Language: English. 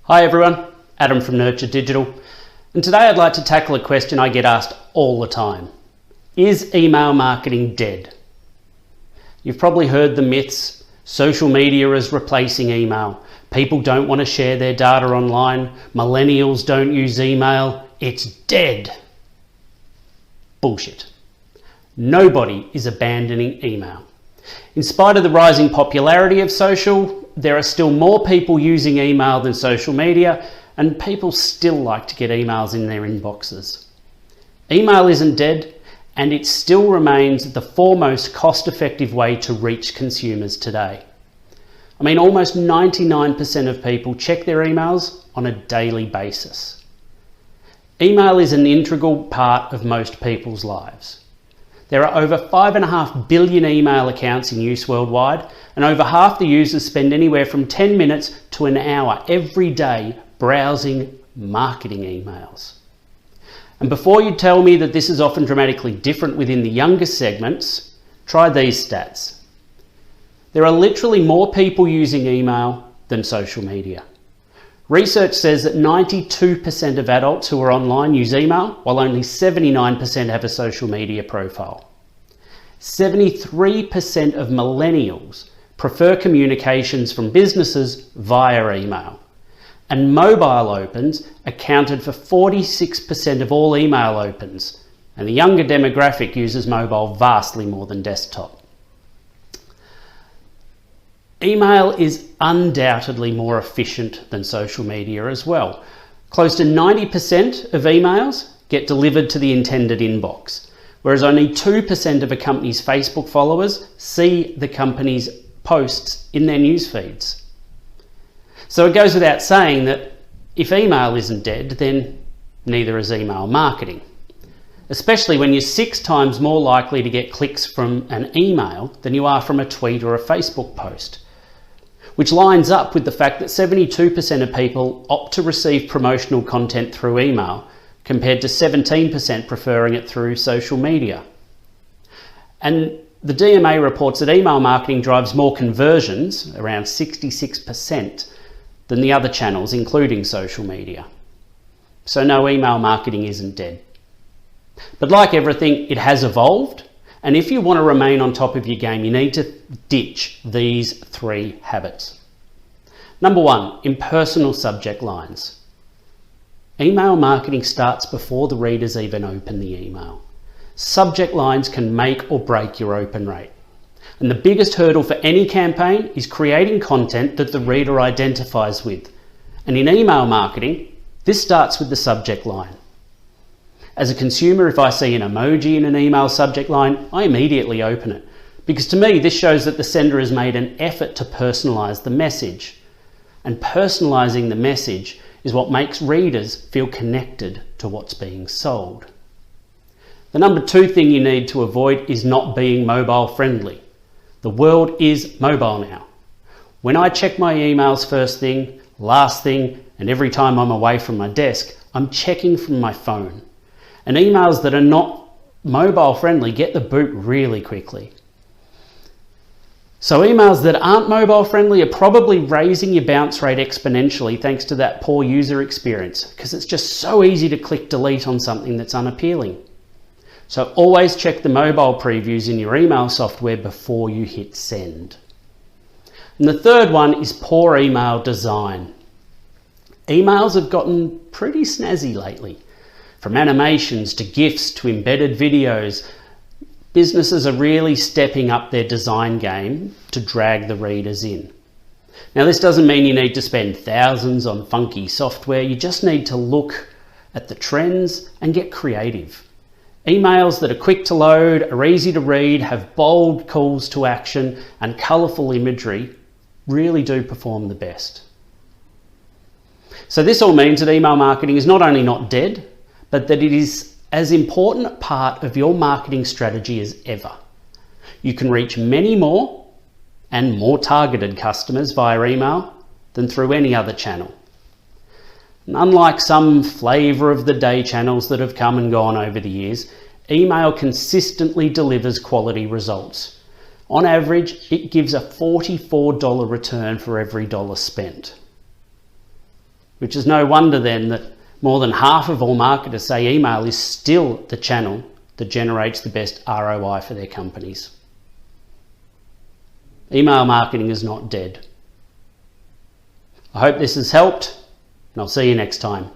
Hi everyone, Adam from Nurture Digital, and today I'd like to tackle a question I get asked all the time. Is email marketing dead? You've probably heard the myths. Social media is replacing email. People don't want to share their data online. Millennials don't use email. It's dead. Bullshit. Nobody is abandoning email. In spite of the rising popularity of social, there are still more people using email than social media, and people still like to get emails in their inboxes. Email isn't dead, and it still remains the foremost cost-effective way to reach consumers today. I mean, almost 99% of people check their emails on a daily basis. Email is an integral part of most people's lives. There are over 5.5 billion email accounts in use worldwide, and over half the users spend anywhere from 10 minutes to an hour every day browsing marketing emails. And before you tell me that this is often dramatically different within the younger segments, try these stats. There are literally more people using email than social media. Research says that 92% of adults who are online use email, while only 79% have a social media profile. 73% of millennials prefer communications from businesses via email. And mobile opens accounted for 46% of all email opens. And the younger demographic uses mobile vastly more than desktop. Email is undoubtedly more efficient than social media as well. Close to 90% of emails get delivered to the intended inbox, whereas only 2% of a company's Facebook followers see the company's posts in their news feeds. So it goes without saying that if email isn't dead, then neither is email marketing. Especially when you're 6 times more likely to get clicks from an email than you are from a tweet or a Facebook post. Which lines up with the fact that 72% of people opt to receive promotional content through email, compared to 17% preferring it through social media. And the DMA reports that email marketing drives more conversions, around 66%, than the other channels, including social media. So no, email marketing isn't dead. But like everything, it has evolved. And if you want to remain on top of your game, you need to ditch these 3 habits. Number 1, impersonal subject lines. Email marketing starts before the readers even open the email. Subject lines can make or break your open rate. And the biggest hurdle for any campaign is creating content that the reader identifies with. And in email marketing, this starts with the subject line. As a consumer, if I see an emoji in an email subject line, I immediately open it, because to me this shows that the sender has made an effort to personalise the message. And personalising the message is what makes readers feel connected to what's being sold. The number 2 thing you need to avoid is not being mobile friendly. The world is mobile now. When I check my emails first thing, last thing, and every time I'm away from my desk, I'm checking from my phone. And emails that are not mobile friendly get the boot really quickly. So emails that aren't mobile friendly are probably raising your bounce rate exponentially thanks to that poor user experience, because it's just so easy to click delete on something that's unappealing. So always check the mobile previews in your email software before you hit send. And the third one is poor email design. Emails have gotten pretty snazzy lately. From animations to GIFs to embedded videos, businesses are really stepping up their design game to drag the readers in. Now, this doesn't mean you need to spend thousands on funky software. You just need to look at the trends and get creative. Emails that are quick to load, are easy to read, have bold calls to action and colourful imagery really do perform the best. So this all means that email marketing is not only not dead, but that it is as important a part of your marketing strategy as ever. You can reach many more and more targeted customers via email than through any other channel. And unlike some flavour of the day channels that have come and gone over the years, email consistently delivers quality results. On average, it gives a $44 return for every dollar spent. which is no wonder then that more than half of all marketers say email is still the channel that generates the best ROI for their companies. Email marketing is not dead. I hope this has helped, and I'll see you next time.